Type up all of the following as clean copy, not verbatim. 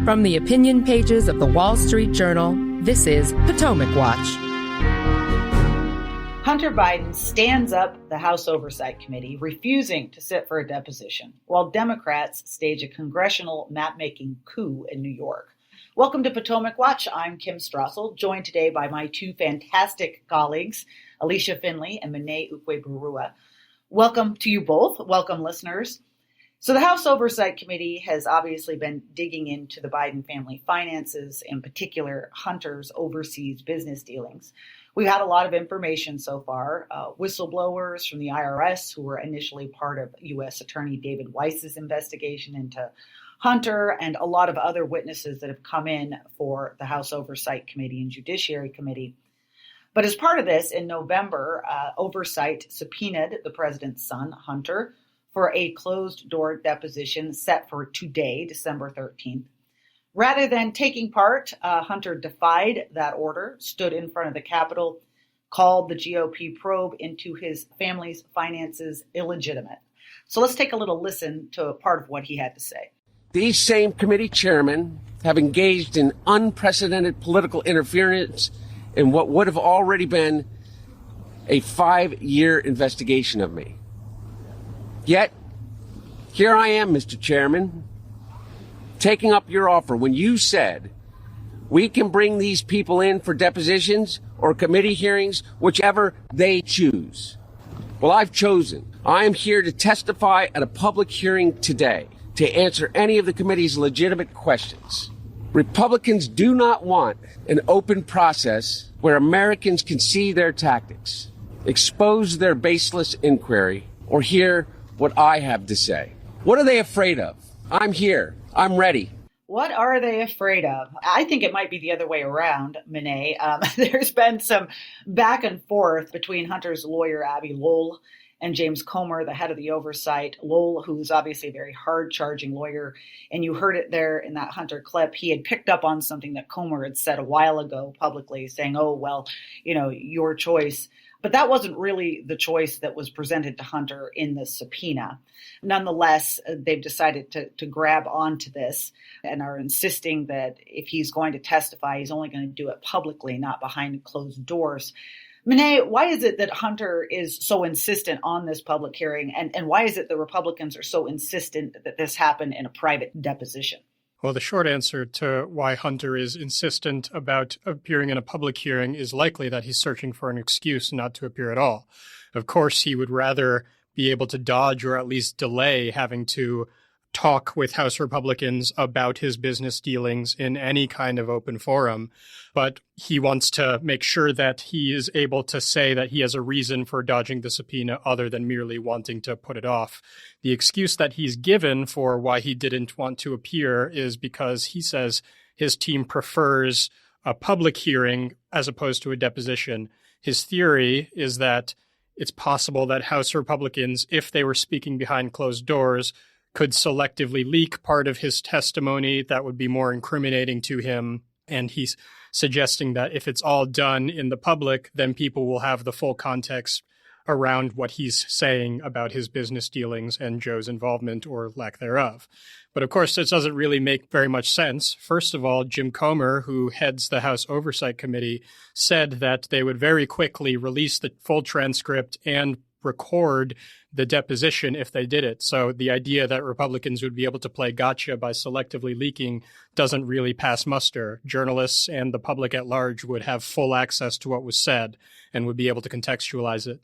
From the opinion pages of the Wall Street Journal, this is Potomac Watch. Hunter Biden stands up the House Oversight Committee, refusing to sit for a deposition, while Democrats stage a congressional map-making coup in New York. Welcome to Potomac Watch. I'm Kim Strassel, joined today by my two fantastic colleagues, Alicia Finley and Mene Ukwe-Burua. Welcome to you both. Welcome, listeners. So the House Oversight Committee has obviously been digging into the Biden family finances, in particular Hunter's overseas business dealings. We've had a lot of information so far. Whistleblowers from the IRS who were initially part of U.S. Attorney David Weiss's investigation into Hunter, and a lot of other witnesses that have come in for the House Oversight Committee and Judiciary Committee. But as part of this, in November, Oversight subpoenaed the president's son, Hunter, for a closed-door deposition set for today, December 13th. Rather than taking part, Hunter defied that order, stood in front of the Capitol, called the GOP probe into his family's finances illegitimate. So let's take a little listen to a part of what he had to say. These same committee chairmen have engaged in unprecedented political interference in what would have already been a 5-year investigation of me. Yet, here I am, Mr. Chairman, taking up your offer when you said we can bring these people in for depositions or committee hearings, whichever they choose. Well, I've chosen. I am here to testify at a public hearing today to answer any of the committee's legitimate questions. Republicans do not want an open process where Americans can see their tactics, expose their baseless inquiry, or hear what I have to say. What are they afraid of? I'm here. I'm ready. What are they afraid of? I think it might be the other way around, Mene. There's been some back and forth between Hunter's lawyer, Abby Lowell, and James Comer, the head of the oversight. Lowell, who's obviously a very hard-charging lawyer, and you heard it there in that Hunter clip. He had picked up on something that Comer had said a while ago publicly, saying, oh, well, your choice. But that wasn't really the choice that was presented to Hunter in the subpoena. Nonetheless, they've decided to grab onto this and are insisting that if he's going to testify, he's only going to do it publicly, not behind closed doors. Mene, why is it that Hunter is so insistent on this public hearing? And why is it the Republicans are so insistent that this happen in a private deposition? Well, the short answer to why Hunter is insistent about appearing in a public hearing is likely that he's searching for an excuse not to appear at all. Of course, he would rather be able to dodge or at least delay having to talk with House Republicans about his business dealings in any kind of open forum. But he wants to make sure that he is able to say that he has a reason for dodging the subpoena other than merely wanting to put it off. The excuse that he's given for why he didn't want to appear is because he says his team prefers a public hearing as opposed to a deposition. His theory is that it's possible that House Republicans, if they were speaking behind closed doors, could selectively leak part of his testimony that would be more incriminating to him. And he's suggesting that if it's all done in the public, then people will have the full context around what he's saying about his business dealings and Joe's involvement or lack thereof. But of course, this doesn't really make very much sense. First of all, Jim Comer, who heads the House Oversight Committee, said that they would very quickly release the full transcript and record the deposition if they did it. So the idea that Republicans would be able to play gotcha by selectively leaking doesn't really pass muster. Journalists and the public at large would have full access to what was said and would be able to contextualize it.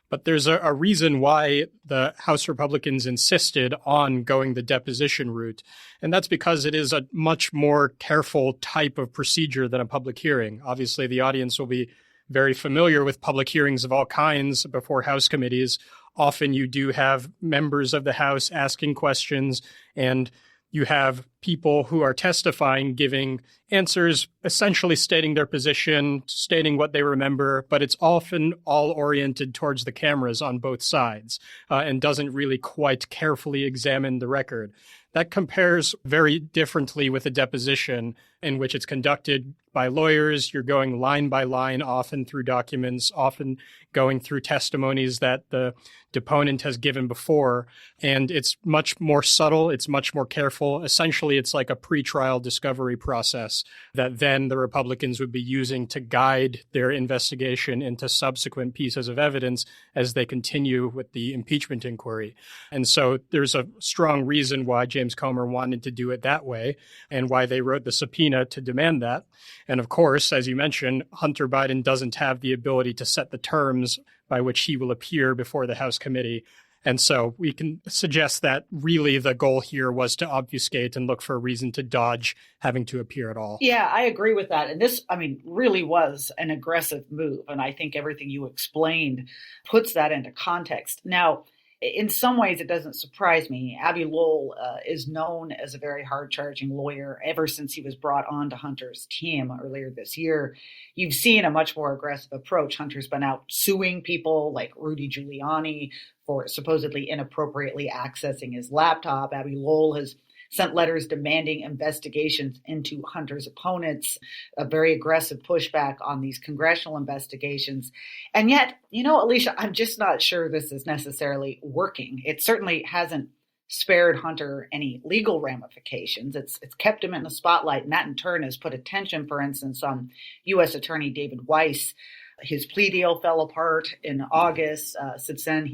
But there's a reason why the House Republicans insisted on going the deposition route, and that's because it is a much more careful type of procedure than a public hearing. Obviously, the audience will be very familiar with public hearings of all kinds before House committees. Often you do have members of the House asking questions, and you have people who are testifying giving answers, essentially stating their position, stating what they remember, but it's often all oriented towards the cameras on both sides and doesn't really quite carefully examine the record. That compares very differently with a deposition in which it's conducted by lawyers. You're going line by line, often through documents, often going through testimonies that the deponent has given before. And it's much more subtle. It's much more careful. Essentially, essentially it's like a pretrial discovery process that then the Republicans would be using to guide their investigation into subsequent pieces of evidence as they continue with the impeachment inquiry. And so there's a strong reason why James Comer wanted to do it that way and why they wrote the subpoena to demand that. And of course, as you mentioned, Hunter Biden doesn't have the ability to set the terms by which he will appear before the House committee. And so we can suggest that really the goal here was to obfuscate and look for a reason to dodge having to appear at all. Yeah, I agree with that. And this, really was an aggressive move. And I think everything you explained puts that into context. Now, in some ways, it doesn't surprise me. Abbe Lowell is known as a very hard-charging lawyer ever since he was brought onto Hunter's team earlier this year. You've seen a much more aggressive approach. Hunter's been out suing people like Rudy Giuliani for supposedly inappropriately accessing his laptop. Abbe Lowell has sent letters demanding investigations into Hunter's opponents, a very aggressive pushback on these congressional investigations. And yet, Alicia, I'm just not sure this is necessarily working. It certainly hasn't spared Hunter any legal ramifications. It's kept him in the spotlight, and that in turn has put attention, for instance, on U.S. Attorney David Weiss. His plea deal fell apart in August. Since then,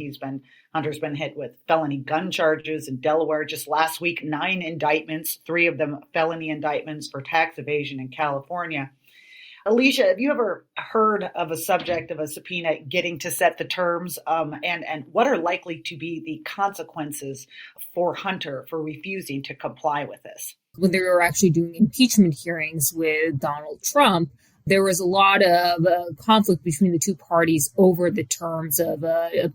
Hunter's been hit with felony gun charges in Delaware. Just last week, 9 indictments, 3 of them felony indictments for tax evasion in California. Alicia, have you ever heard of a subject of a subpoena getting to set the terms? And what are likely to be the consequences for Hunter for refusing to comply with this? When they were actually doing impeachment hearings with Donald Trump, there was a lot of conflict between the two parties over the terms of a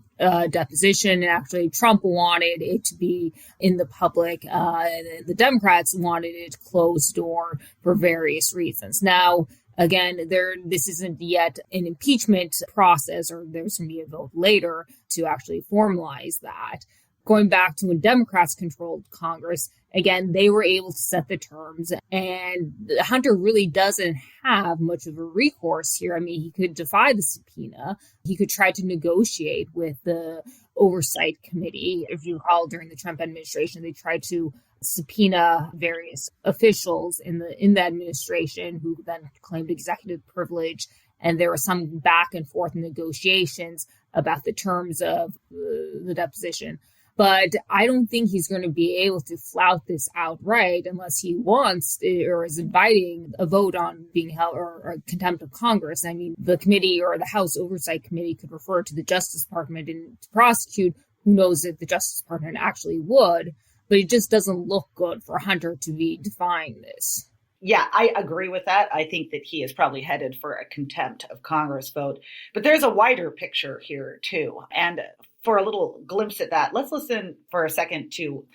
deposition. And actually, Trump wanted it to be in the public. And the Democrats wanted it closed door for various reasons. Now, again, this isn't yet an impeachment process, or there's going to be a vote later to actually formalize that. Going back to when Democrats controlled Congress, again, they were able to set the terms, and Hunter really doesn't have much of a recourse here. He could defy the subpoena. He could try to negotiate with the Oversight Committee. If you recall, during the Trump administration, they tried to subpoena various officials in the administration who then claimed executive privilege, and there was some back and forth negotiations about the terms of the deposition. But I don't think he's going to be able to flout this outright unless he wants or is inviting a vote on being held or contempt of Congress. The committee or the House Oversight Committee could refer to the Justice Department and to prosecute. Who knows if the Justice Department actually would, but it just doesn't look good for Hunter to be defying this. Yeah, I agree with that. I think that he is probably headed for a contempt of Congress vote. But there's a wider picture here, too. And for a little glimpse at that, let's listen for a second to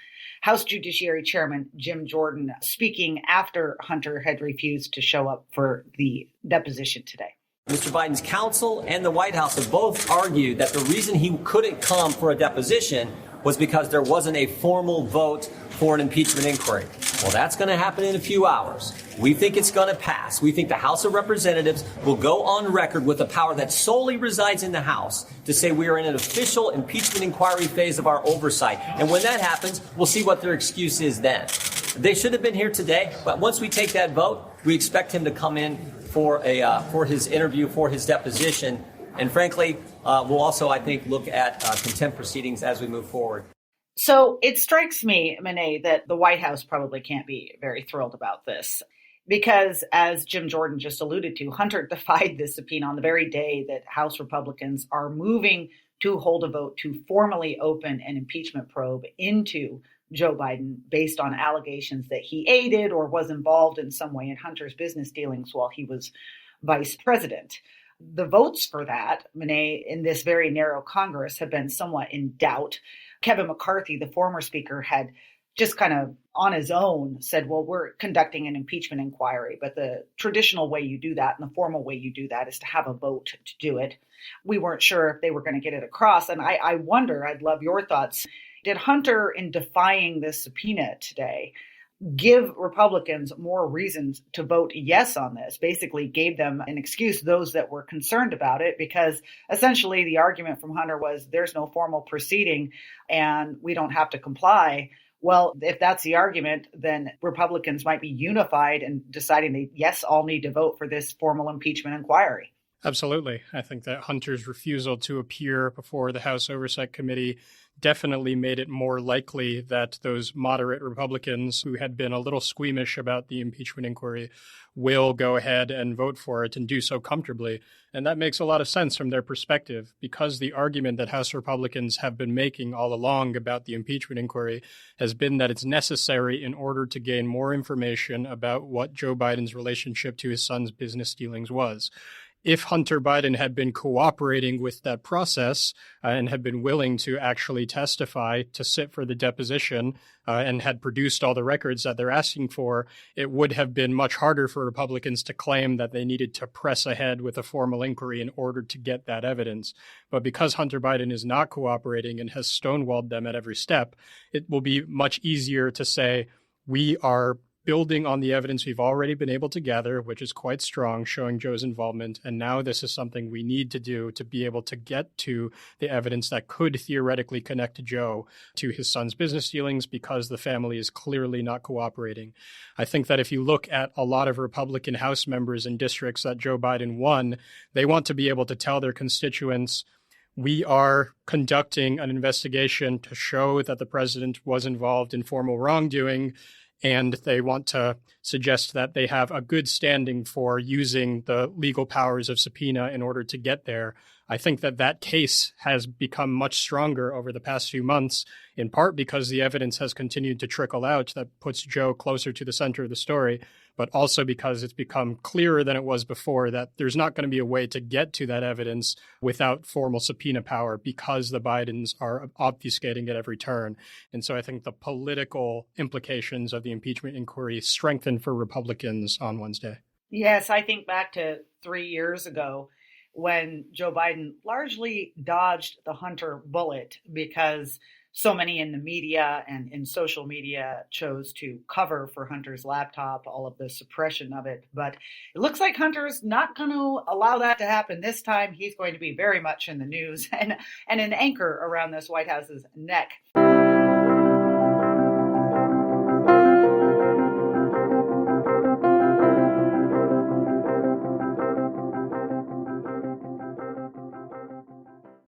House Judiciary Chairman Jim Jordan speaking after Hunter had refused to show up for the deposition today. Mr. Biden's counsel and the White House have both argued that the reason he couldn't come for a deposition was because there wasn't a formal vote for an impeachment inquiry. Well, that's going to happen in a few hours. We think it's going to pass. We think the House of Representatives will go on record with a power that solely resides in the House to say we are in an official impeachment inquiry phase of our oversight. And when that happens, we'll see what their excuse is then. They should have been here today, but once we take that vote, we expect him to come in for his interview, for his deposition. And frankly, we'll also, I think, look at contempt proceedings as we move forward. So it strikes me, Monet, that the White House probably can't be very thrilled about this because, as Jim Jordan just alluded to, Hunter defied this subpoena on the very day that House Republicans are moving to hold a vote to formally open an impeachment probe into Joe Biden based on allegations that he aided or was involved in some way in Hunter's business dealings while he was vice president. The votes for that, Monet, in this very narrow Congress have been somewhat in doubt. Kevin McCarthy, the former speaker, had just kind of on his own said, well, we're conducting an impeachment inquiry, but the traditional way you do that and the formal way you do that is to have a vote to do it. We weren't sure if they were going to get it across. And I wonder, I'd love your thoughts. Did Hunter, in defying this subpoena today, give Republicans more reasons to vote yes on this, basically gave them an excuse, those that were concerned about it, because essentially the argument from Hunter was there's no formal proceeding and we don't have to comply. Well, if that's the argument, then Republicans might be unified in deciding they, yes, all need to vote for this formal impeachment inquiry. Absolutely. I think that Hunter's refusal to appear before the House Oversight Committee definitely made it more likely that those moderate Republicans who had been a little squeamish about the impeachment inquiry will go ahead and vote for it and do so comfortably. And that makes a lot of sense from their perspective, because the argument that House Republicans have been making all along about the impeachment inquiry has been that it's necessary in order to gain more information about what Joe Biden's relationship to his son's business dealings was. If Hunter Biden had been cooperating with that process and had been willing to actually testify, to sit for the deposition, and had produced all the records that they're asking for, it would have been much harder for Republicans to claim that they needed to press ahead with a formal inquiry in order to get that evidence. But because Hunter Biden is not cooperating and has stonewalled them at every step, it will be much easier to say, we are building on the evidence we've already been able to gather, which is quite strong, showing Joe's involvement. And now this is something we need to do to be able to get to the evidence that could theoretically connect Joe to his son's business dealings, because the family is clearly not cooperating. I think that if you look at a lot of Republican House members in districts that Joe Biden won, they want to be able to tell their constituents, we are conducting an investigation to show that the president was involved in formal wrongdoing, and they want to suggest that they have a good standing for using the legal powers of subpoena in order to get there. I think that that case has become much stronger over the past few months, in part because the evidence has continued to trickle out that puts Joe closer to the center of the story, but also because it's become clearer than it was before that there's not going to be a way to get to that evidence without formal subpoena power, because the Bidens are obfuscating at every turn. And so I think the political implications of the impeachment inquiry strengthened for Republicans on Wednesday. Yes, I think back to 3 years ago when Joe Biden largely dodged the Hunter bullet because so many in the media and in social media chose to cover for Hunter's laptop, all of the suppression of it. But it looks like Hunter's not going to allow that to happen this time. He's going to be very much in the news and an anchor around this White House's neck.